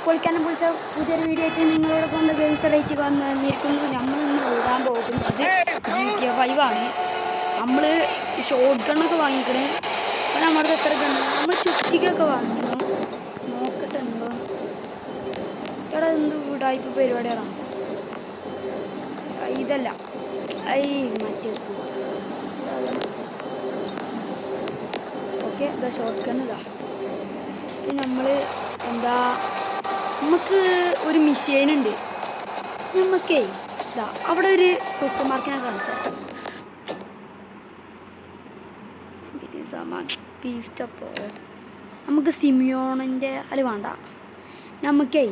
പൊളിക്കാനും പൊളിച്ച പുതിയൊരു വീഡിയോ ആയിട്ട് നിങ്ങളുടെ സ്വന്തം ഗെയിംസ് വന്നിരിക്കുന്നു. നമ്മൾ ഇന്ന് ഓടാൻ പോകുന്നത് GTA 5 ആണ്. നമ്മൾ ഷോട്ട് ഗണ്ണൊക്കെ വാങ്ങിക്കണേ. അപ്പം നമ്മുടെ എത്ര ഗണ്ണ് നമ്മൾ ചുറ്റിക്കൊക്കെ വാങ്ങിക്കുന്നു. നോക്കട്ടെ ഉണ്ടോ ഇവിടെ എന്ത് വീടായ്പ പരിപാടികളാണ്. ഇതല്ല മറ്റേ ഓക്കെ ഇതാ ഷോട്ട് ഗൺ ഇതാ. പിന്നെ നമ്മൾ എന്താ നമുക്ക് ഒരു മിഷീനുണ്ട്. നമുക്കേ ഇതാ അവിടെ ഒരു ക്വസ്റ്റ്യൻ മാർക്കിനെ കാണിച്ചാൽ പീസ്റ്റപ്പോ നമുക്ക് സിമിയോണിൻ്റെ അതിൽ വേണ്ട. നമുക്കേ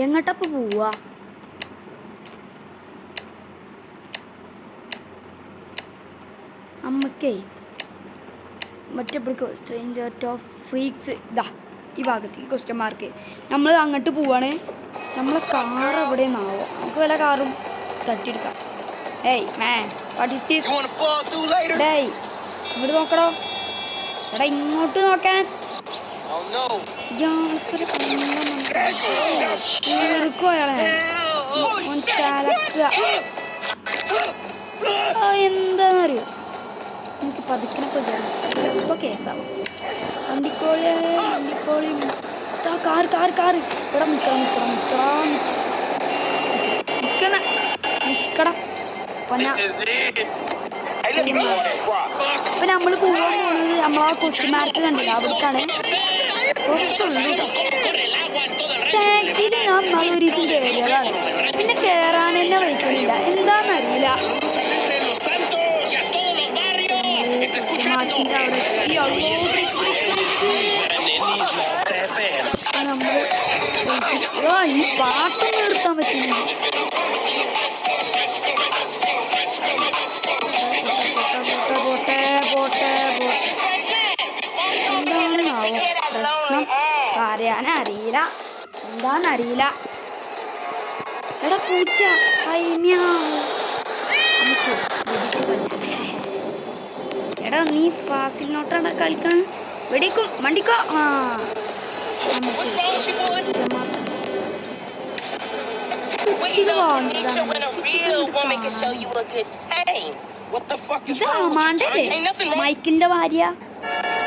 എങ്ങോട്ടപ്പോൾ പോവുക? നമുക്കേ മറ്റെപ്പോഴേക്കോ സ്ട്രേഞ്ചർ ഓഫ് ഫ്രീക്സ് ഇതാ ഈ ഭാഗത്ത് ക്വസ്റ്റ്യൻ മാർക്ക്. നമ്മൾ അങ്ങോട്ട് പോവാണ്. നമ്മളെ കാർ എവിടെ നിന്നാവോ? നമുക്ക് വല്ല കാറും തട്ടിയെടുക്കാം. ഏയ് മാൻ വാട്ട് ഈസ് ദിസ്? ഡേയ് ഇവിടെ നോക്കടോ. എടാ ഇങ്ങോട്ട് നോക്കാൻ. എന്താന്നറിയോ എനിക്ക് പതുക്കിനൊക്കെ ഇപ്പൊ കേസാവും. വണ്ടിക്കോളി കാർ ഇവിടെ നിക്കണം. അപ്പൊ നമ്മള് പോകാൻ പോകുന്നത് നമ്മളാ ക്വസ്റ്റ്യൻ മാർക്ക് കണ്ടില്ല അവിടേക്കാണ്. ടാക്സിയിൽ ഞാൻ ഒരു ദിവസം കയറിയതാണ്. പിന്നെ കയറാൻ തന്നെ വയ്ക്കുന്നില്ല. എന്താന്നറിയില്ല. ഈ പാട്ടൊന്നും നിർത്താൻ പറ്റില്ല. എന്താണെന്നാവോ പ്രശ്നം? പറയാനറിയില്ല, എന്താന്നറിയില്ല. എടാ പൂച്ച എടാ നീ ഫാസിൽ നോട്ടാണ് കളിക്കണം. വെടിക്കും വണ്ടിക്കോ. മൈക്കിന്റെ ഭാര്യ.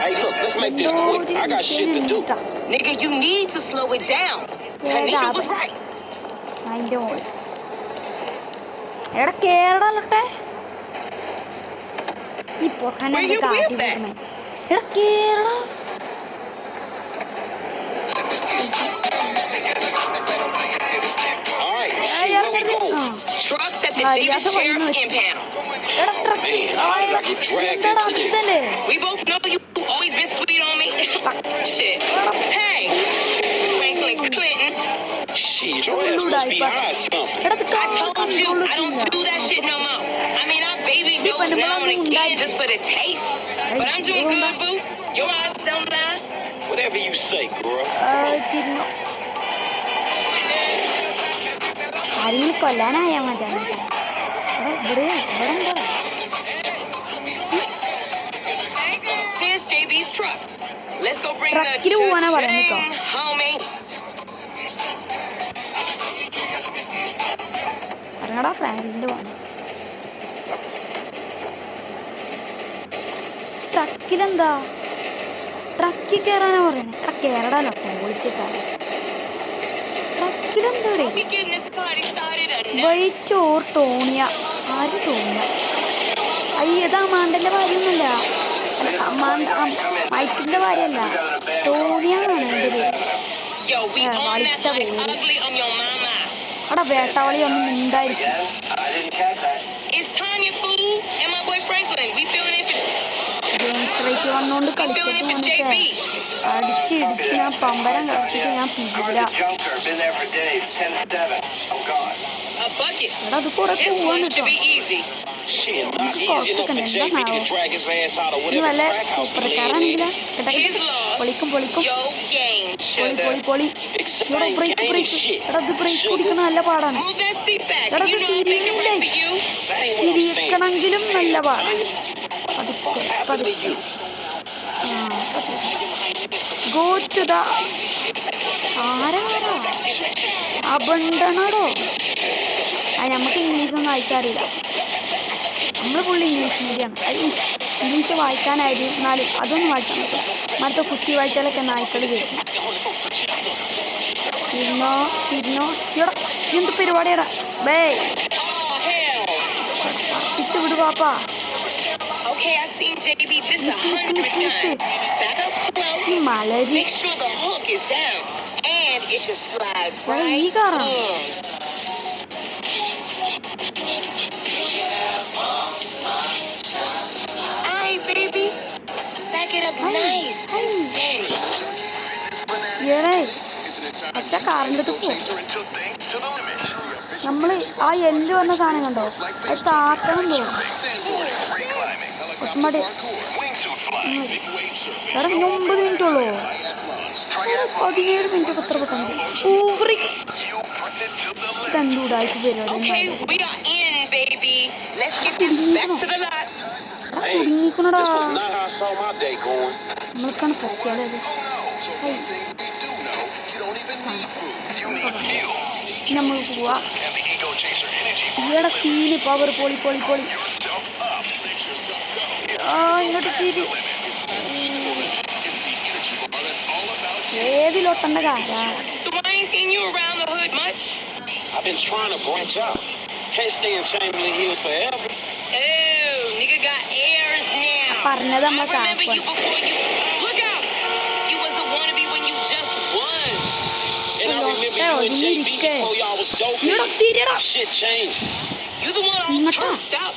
Hey, look, let's make this quick. I got shit to do. Nigga, you need to slow it down. Tanisha was right. അതിന്റെ മോള് എടാ കേരളട്ടെ ഈ പൊട്ടനെ കാട്ടി എടാ Kerala. Trucks at the Davis Sheriff impound. Man, how did I get dragged into this? We both know you always been sweet on me. Shit. Hey, Franklin Clinton. Shit, your ass must be high something. I told you I don't do that shit no more. I mean, I baby dose now and again just for the taste. But I'm doing good, boo. Your eyes don't lie. Whatever you say, girl. ആരെങ്കിലും കൊല്ലാനായാ മതി. There's JB's truck. Let's go bring the homie. ഇറങ്ങടാ ഫ്രാങ്കിന്റെ പോണെ. ട്രക്കിലെന്താ? ട്രക്കിൽ കയറാനാ പറയണേ. എടാ കേരള ലൊട്ടെ വിളിച്ചേക്കാരെ. ട്രക്കിലെന്താടെ? വൈറ്റ് ഓർ ടോണിയ. ആര് ടോണിയ? അയ്യതാ മാണ്ടന്റെ ഭാര്യയൊന്നുമല്ല. മൈക്കിന്റെ ഭാര്യയല്ല, ടോണിയാണ് എൻ്റെ പേര്. വളിച്ച പേര്. അവിടെ വേട്ടാവളി ഒന്നും ഉണ്ടായിരിക്കും. വന്നോണ്ട് കളിക്കട്ടെ മനസ്സേ. അടിച്ചിടിച്ച് ഞാൻ പമ്പരം കളിച്ചിട്ട് ഞാൻ പിടില്ല. എടാ അത് കുറെ പോവാണ് കേട്ടോ. ഇത് വല്ല സൂപ്പർക്കാരാണെങ്കിലോ പൊളിക്കും പൊളി ഇവിടെ ബ്രേക്ക്. എടാ ഇത് ബ്രേക്ക് പിടിക്കണ നല്ല പാടാണ്. എടാ ഇത് തിരിക്കണമെങ്കിലും നല്ല പാടാണ്. പതുക്കെ ഗോ ടു ദ ആരാ അബണ്ടനാടോ. അത് നമുക്ക് ഇംഗ്ലീഷൊന്നും വായിക്കാറില്ല. നമ്മൾ ഫുള്ള് ഇംഗ്ലീഷ് മീഡിയമാണ്. അത് ഇംഗ്ലീഷ് വായിക്കാനായിരുന്നാലും അതൊന്നും വായിക്കാൻ പറ്റില്ല. മറ്റേ കുത്തി വായിച്ചാലൊക്കെ നായ്ക്കൾ വരും. ഇരുന്നോ എടാ എന്ത് പരിപാടിയാടാ ബേ പിച്ചു വിടു പാപ്പാ. Okay, I've seen JB this 100 times. Back up close. ഈ മലരി Make sure the hook is down. And it should slide ഈ right കാറാ in. Alright, baby. Back it up nice and steady. ഏറേ അച്ഛ കാറിൻ്റെ അടുത്ത് പോ. നമ്മള് ആ എല്ല് വന്ന സാധനം കണ്ടോ, അത് താക്കണം തോന്നും. മടി വേറെ 9 മിനിറ്റ് ഉള്ളൂ. 17 മിനിറ്റ് എത്ര പെട്ടെന്ന് ഇതെന്തൂടായിട്ട് പരിപാടി. Okay, we are in, baby. Let's get this back to the lot. കുടുങ്ങിക്കണടാ. This was not how I saw my day going. നമ്മൾക്കാണ് പൊക്കിയാലേ നമ്മൾ പോവാ. ഇവിടെ സീന് പവർ പൊളി ഇങ്ങോട്ട് തീര്. ഏതിലൊട്ടണ്ട കാരാ. So I ain't seen you around the hood much. I've been trying to branch out. Can't stay in Chamberlain Hills forever. Oh, nigga got airs now. പറഞ്ഞത് നമ്മൾ I remember you KAAPA. before you. Look out. You was a wannabe when you just was. And I remember you and JB before y'all was dope. ഇവിടെ തിരിയടാ. Shit changed. You the one all Nigga. turfed up.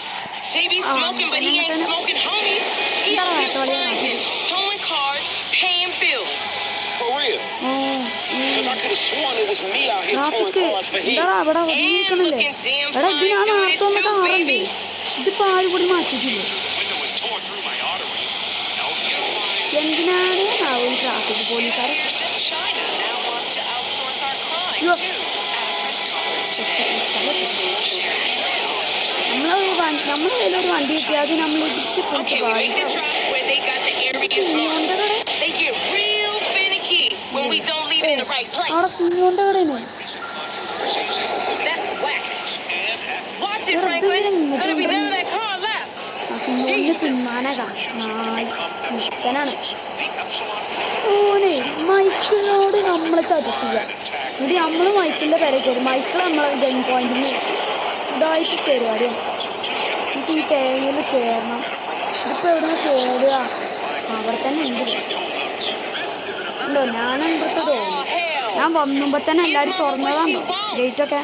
JB smoking, but he ain't smoking homies. He out here grinding, towing cars, paying bills. For real. Because I could have sworn it was me out here towing traffic cars for him. എന്താ ഇവിടെ And ഒതുങ്ങിയിരിക്കണില്ലേ. looking damn എടാ fine ഇതിനാണ് doing it ആർത്തോന്ന് too, കാറല്ലേ. baby. ഇതിപ്പോ ആരും കൂടി മാറ്റിട്ടില്ലേ. എന്തിനാണ് ഈ traffic പോലീസുകാർ. Appears that China now wants to outsource our crime Yeah. too. At a press conference today, they will share intel. നമ്മളെ കയ്യിലൊരു വണ്ടി കിട്ടി അത് നമ്മൾ ഇടിച്ച് Okay, we make the drop where they got the areas marked. They get real finicky when we don't leave in the right place. അവിടെ സിനിമോന്റെ കടയാണ്. That's whack. Watch it, Franklin. Gonna be none of that car left. ആ സിനിമോന്റെ സിനിമാനകാ ഇഷ്ടനാണ്. ഓനെ മൈക്കിളിനോട് നമ്മളെ ചതിച്ചില്ല. ഇവിടെ നമ്മള് മൈക്കിളിന്റെ പേരെ കയറി. Michael നമ്മളെ ഗൺ പോയിന്റിന് ഇതായിട്ട് പരിപാടിയാണ്. എനിക്ക് ഈ തേങ്ങയിൽ കയറണം. ഇതിപ്പോൾ എവിടെ നിന്ന് കയറുക. അവിടെ തന്നെ ഉണ്ട് ഉണ്ടോ. ഞാനെന്തോ തോന്നുന്നു ഞാൻ വന്നുമ്പോൾ തന്നെ എല്ലാവരും തുറന്നതാണോ ഗേറ്റൊക്കെ.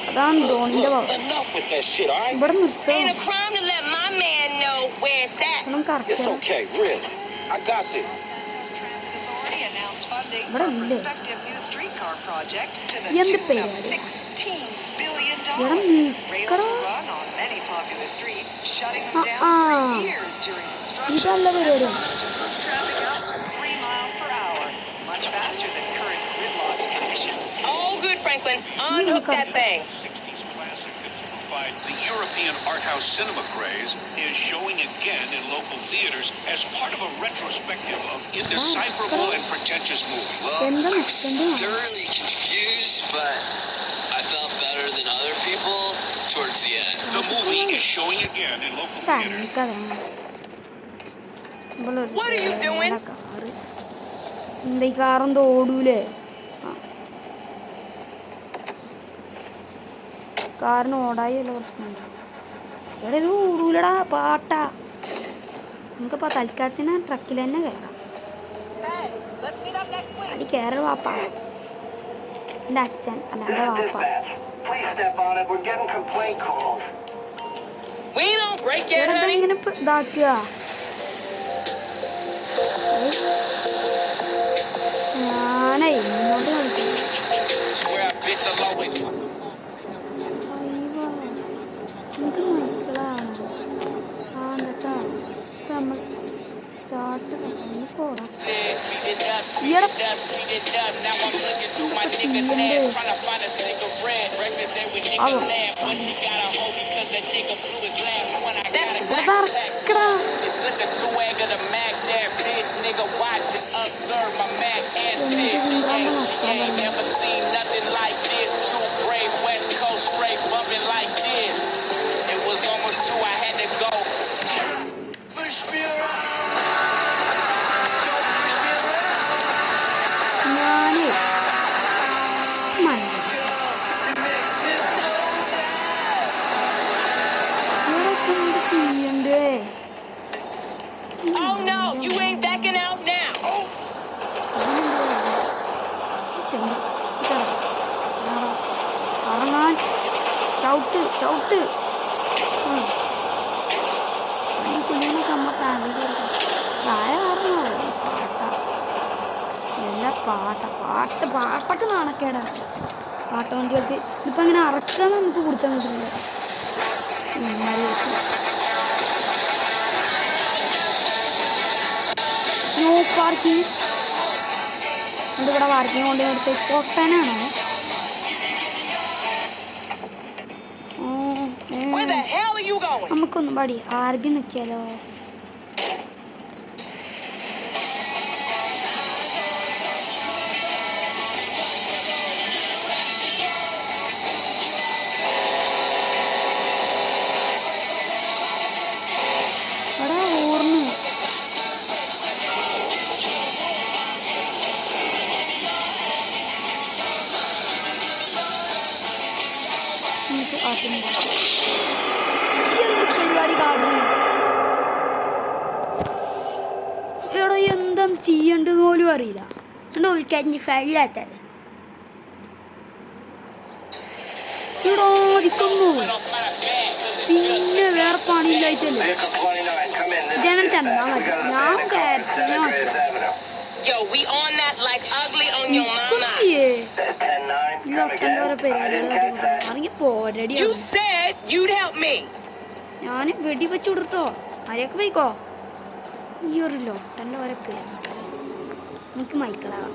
അതാണ് ധോണിന്റെ ഭാവം. Enough with that shit, all right? ഇവിടെ നിർത്തണം. Ain't a crime to let my man know where it's at. It's correct okay, really. I got this. Santos Transit Authority announced funding What for a a look. prospective new streetcar project to the Yendu tune of period. $16 billion. What a Rails look. will run on many popular streets, shutting them down Uh-uh. for years during construction. ഇതല്ല പരിപാടി. Promise to move traffic out to 3 miles per hour, much faster than current gridlocked conditions. All good, Franklin. Unhook that thing. The European art house cinema craze is showing again in local theaters as part of a retrospective of indecipherable and pretentious movies. എന്താ I was എന്താ thoroughly confused, but I felt better than other people towards the end. The movie is showing again in local theaters. What are you doing? എന്താ ഈ കാറെന്തോ ഓടൂലേ. കാറിന് ഓടായല്ല പ്രശ്നമുണ്ട്. ഇവിടെ ഇത് ഓടൂലടാ പാട്ടാ. നമുക്കിപ്പോൾ തൽക്കാലത്തിന് ട്രക്കിൽ തന്നെ കയറാം. അടി കയറ വാപ്പ. എൻ്റെ അച്ഛൻ അല്ല എൻ്റെ വാപ്പ. We don't break yet, ഇവിടെ honey. ഇങ്ങനെ ഇതാക്കുക. ഞാനേ ഇങ്ങോട്ട് കളിക്കും. Swear I bitch I'll always. നമുക്ക് മൈക്കിളാണ് ആണ്ടട്ടാ. ഇപ്പം നമ്മൾ സ്റ്റാർട്ട് കഴിഞ്ഞ് പോടാം. ഈയിടെ That's whack. ഇറക്കടാ. Took a swag of the Mac, that bitch nigga watch and observe my man. പറഞ്ഞു. Never seen nothing like this. Two brave West Coast straight bumping like this. It was almost 2, I had to go. Push me around. Don't push me around. ഞാനേ It makes me so mad. ഇവരൊക്കെ എന്ത് ചെയ്യണ്ടേ? Oh no, you ain't backing out now. ഇറങ്ങാൻ ചവിട്ട് കുഞ്ഞിനൊക്കെ നമ്മ family പ്രായ എല്ലാ പാട്ടൊക്കെ നാണക്കേടാണ്. പാട്ട് വണ്ടികൾക്ക് ഇതിപ്പോൾ അങ്ങനെ അറക്കാൻ നമുക്ക് കൊടുത്താൽ പറ്റില്ല. സ്നോ പാർക്കിങ് ഇവിടെ പാർക്കിങ് കൊണ്ട് എടുത്ത് പൊട്ടനാണോ? Where the hell are you going? നമുക്കൊന്നും പാടി ആർബി നിൽക്കിയാലോ? എടാ ഓർമ്മ പരിപാടി കാണുന്നു. എടോ എന്താ ചെയ്യണ്ടെന്ന് പോലും അറിയില്ല. എന്തോ കഴിഞ്ഞ് ഫെയിലാത്തത് ഇവിടെ ഇരിക്കുന്നു. പിന്നെ വേറെ പണിയില്ലായിട്ടല്ലേ ജനം ചെന്നാ മതി. ഞാൻ കയറ്റേ Yo, we on that like ugly on your mama. ഈ ഒട്ടൻ്റെ ഓരോ പരിപാടികൾ അറിയ പോരടി. You said you'd help me. ഞാൻ വെടി വെച്ച് കൊടുത്തോ ആരെയൊക്കെ പോയിക്കോ. ഈ ഒരു ലോട്ടൻ്റെ ഓരോ പേര് എനിക്ക് മൈക്കിളാവാം.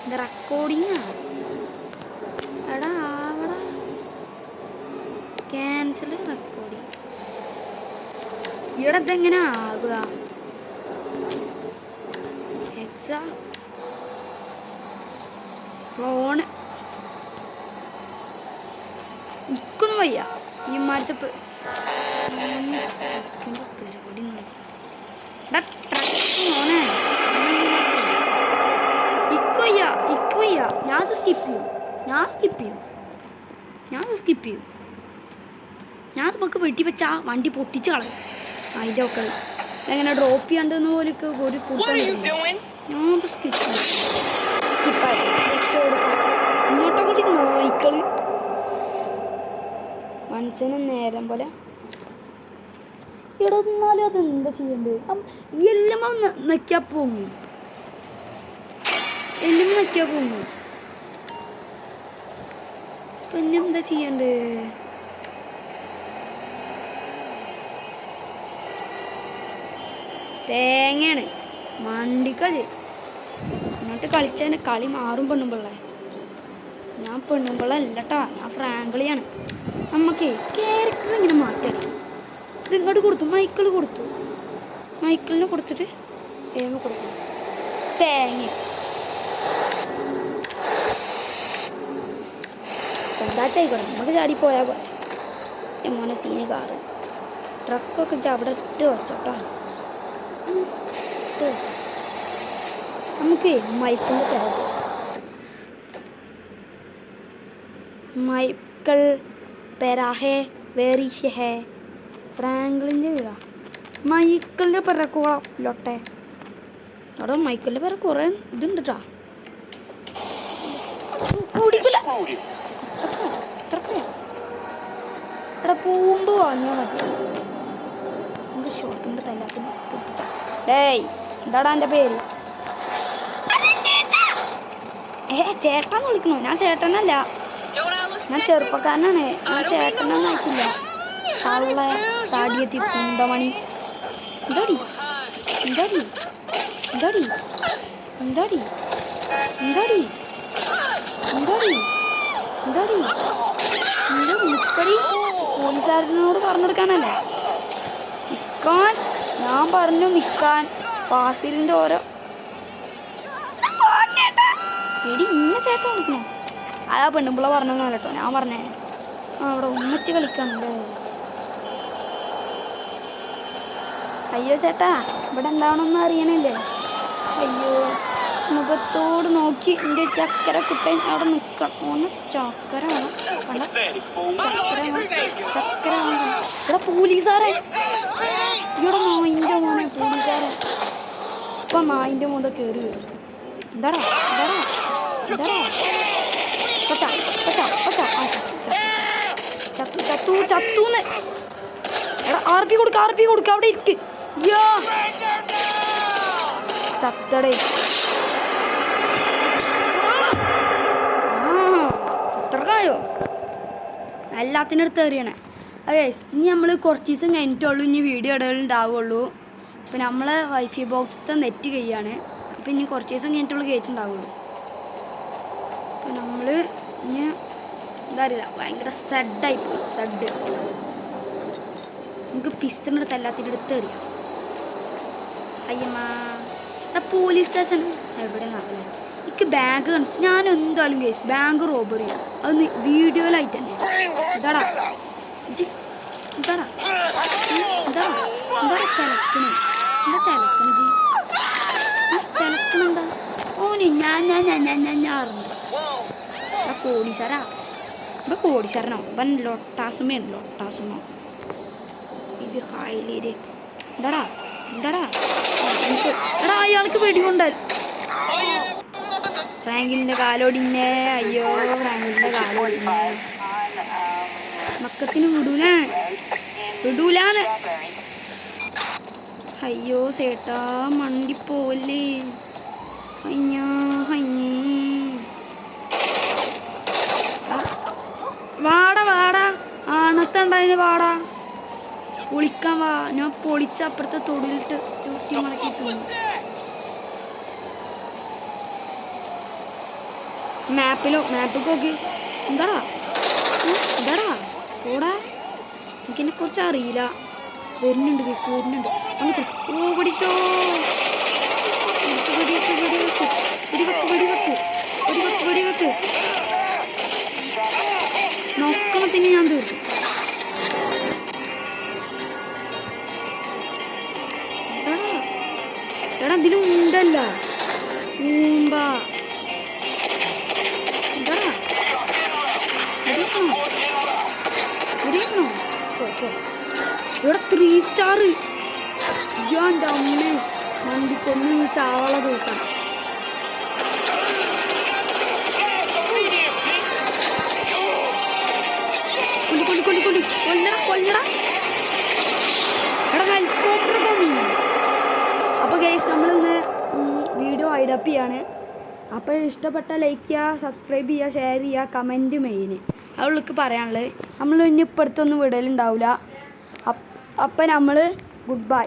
ഇത് റെക്കോർഡിങ്ങാ? എടാ അവിടെ ക്യാൻസൽ റെക്കോർഡിങ്. ഇവിടെ ഇതെങ്ങനെ ആവുക? എക്സാ ഫോണ് നിൽക്കുന്നു വയ്യ. ഈ മാറ്റത്തെ പരിപാടി മോനെ ഇക്കയ്യ. ഞാനത് സ്കിപ്പ് ചെയ്യും. ഞാൻ നമുക്ക് വെട്ടി വെച്ചാ വണ്ടി പൊട്ടിച്ച് കളയും. അതിൻ്റെ ഒക്കെ എങ്ങനെ ഡ്രോപ്പ് ചെയ്യണ്ടെന്ന് പോലും ഒരു What are you doing? ഞാനത് സ്കിപ്പായി ഇങ്ങോട്ടും കൂടി നായ്ക്കള് മനസ്സിന് നേരം പോലെ. ഇവിടെ നിന്നാലും അതെന്താ ചെയ്യണ്ടേ? എല്ലാം നക്കിയാ പോങ്ങും. പിന്നെന്താ ചെയ്യണ്ടേ? തേങ്ങയാണ് മണ്ടിക്കത് എന്നിട്ട് കളിച്ചതിൻ്റെ കളി മാറും. പെണ്ണുമ്പിള്ളേ ഞാൻ പെണ്ണുമ്പിള്ളല്ലട്ടാ, ഞാൻ ഫ്രാങ്കളിയാണ്. നമുക്ക് ക്യാരക്ടർ ഇങ്ങനെ മാറ്റണം. ഇത് ഇങ്ങോട്ട് കൊടുത്തു, മൈക്കിളിന് കൊടുത്തിട്ട് ഏമ കൊടുക്കണം. തേങ്ങ എന്താ ചെയ്യണം? നമുക്ക് ചാടി പോയാൽ പോലെ എങ്ങനെ സീന് കാറ് ട്രക്കൊക്കെ അവിടെ ഇട്ട് വെച്ചോട്ടാ. നമുക്ക് മൈക്കിളിൻ്റെ തിരക്ക് മൈക്കിൾ പെരാഹേ വേറീഷ് ഹേ ഫ്രാങ്ക്ലിൻ്റെ വീടാ. മൈക്കിളിൻ്റെ പിറക്കോളാം ലോട്ടെ. അവിടെ മൈക്കിളിൻ്റെ പേരെ കുറേ ഇതുണ്ട് കേട്ടോ. എടാ പൂമ്പ് വാങ്ങിയാൽ മതി. നമുക്ക് ഷോപ്പിൻ്റെ തല്ലാത്തിന് പൊട്ടിച്ച. ഡേയ് എന്താടാ എൻ്റെ പേര്? ചേട്ടാന്ന് വിളിക്കണോ? ഞാൻ ചേട്ടനല്ല, ഞാൻ ചെറുപ്പക്കാരനാണ്. ഞാൻ ചേട്ടനൊന്നും ആയിട്ടില്ല. കള്ള താടിയെത്തി കുണ്ടമണി. എന്താടി നിക്കടി പോലീസുകാരനോട് പറഞ്ഞെടുക്കാനല്ലേ? നിൽക്കാൻ ഞാൻ പറഞ്ഞു നിൽക്കാൻ. ഫാസിലിൻ്റെ ഓരോ എടി ഇന്ന ചേട്ടൻ വിളിക്കണോ? അതാ പെണ്ണുമ്പിള്ള പറഞ്ഞൊന്നും കേട്ടോ, ഞാൻ പറഞ്ഞേ. അവിടെ ഉമ്മച്ച് കളിക്കണല്ലേ. അയ്യോ ചേട്ടാ ഇവിടെ എന്താണെന്നൊന്നും അറിയണില്ലേ? അയ്യോ മുഖത്തോട് നോക്കി എൻ്റെ ചക്കര കുട്ടൻ അവിടെ നിൽക്കണം. ഒന്ന് ചക്കര വേണം കണ്ട, ചക്കര വേണം. ഇവിടെ പോലീസുകാരെ, ഇവിടെ നായിൻ്റെ മോനെ പോലീസുകാരെ. ഇപ്പം നായിൻ്റെ മോത കയറി വരും. എന്താടാ എന്താടാ എന്താടാ പച്ച പച്ച പച്ച ചത്തു ചത്തു ചത്തൂന്ന്. എടാ ആർ പി കൊടുക്ക അവിടെ ഇരിക്ക്. യോ ചത്തടേ. ഇത്രക്കായോ എല്ലാത്തിനും അടുത്ത് എറിയണേ. അതെ ഇനി നമ്മൾ കുറച്ച് ദിവസം കഴിഞ്ഞിട്ടുള്ളൂ ഇനി വീഡിയോ ഇടലുണ്ടാവുള്ളൂ. ഇപ്പം നമ്മളെ വൈഫൈ ബോക്സിലത്തെ നെറ്റ് കഴിയാണ്. അപ്പം ഇനി കുറച്ച് ദിവസം കഴിഞ്ഞിട്ടുള്ളൂ കയറ്റുണ്ടാവുള്ളൂ. അപ്പം നമ്മൾ ഇനി എന്താ അറിയില്ല ഭയങ്കര സഡായി പോയി. സഡ് നമുക്ക് പിസ്റ്ററിൻ്റെ അടുത്ത് എല്ലാത്തിൻ്റെ അടുത്ത് എറിയാം. അയ്യമ്മ പോലീസ് സ്റ്റേഷൻ എവിടെ നടക്കണേ? എനിക്ക് ബാഗ് കണ്ടു. ഞാൻ എന്തായാലും കേസ് ബാങ്ക് റോബറി അത് വീഡിയോയിലായിട്ട് തന്നെ. എന്താടാ എന്താടാ എന്താ എന്താടാ ചലക്കണേ? എന്താ ചലക്കണ ജി? ചലക്കണെന്താ ഓന്? ഞാൻ കോടീശ്വരാ. ഇപ്പം കോടീശ്വരനോ? ഇവൻ ലൊട്ടാസുമയാണ്. ലൊട്ടാസുമോ ഇത് ഹായിലേര്. എന്താടാ എന്താടാ എടാ അയാൾക്ക് വെടികൊണ്ടാൽ ഫ്രാങ്കിലിൻ്റെ കാലോടിന്നെ. അയ്യോ ഫ്രാങ്കിലിൻ്റെ കാലോടിന്നെ. മക്കത്തിന് വിടൂലാന്ന്. അയ്യോ ചേട്ടാ മണ്ടിപ്പോവല്ലേ. അയ്യോ അയ്യേ വാടാ ആണത്തുണ്ടായിന് വാടാ പൊളിക്കാൻ വാ. ഞാൻ പൊളിച്ച അപ്പുറത്തെ തൊടിയിലിട്ട് ചുട്ടി മടക്കി തിന്നു. മാപ്പിൽ നോക്കി. എന്താടാ ഓടാ എനിക്കെന്നെ കുറച്ച് അറിയില്ല. വരുന്നുണ്ട് വരുന്നുണ്ട്. ഓ പഠിച്ചോ വെടിവെക്ക് നോക്കണത്തിന് ഞാൻ തീർച്ചു. എടാ ഇതിലും ഉണ്ടല്ല ഊമ്പാ. എന്താടാ ഇവിടെ 3 സ്റ്റാർ. എൻ്റെ അമ്മേ മണ്ടിക്കൊന്ന് ചാവള ദിവസം. കൊല്ലടാ എടാ ഹെലികോപ്റ്ററൊക്കെ വന്നു. അപ്പോൾ ഗൈസ് നമ്മളിന്ന് വീഡിയോ വൈഡപ്പ് ചെയ്യാണ്. അപ്പോൾ ഇഷ്ടപ്പെട്ട ലൈക്ക് ചെയ്യുക, സബ്സ്ക്രൈബ് ചെയ്യുക, ഷെയർ ചെയ്യുക, കമൻറ്റ് മെയിൻ അവൾക്ക് പറയാനുള്ളത്. നമ്മൾ ഇനി ഇപ്പടുത്തൊന്നും വിടലുണ്ടാവില്ല. അപ്പം നമ്മൾ ഗുഡ് ബൈ.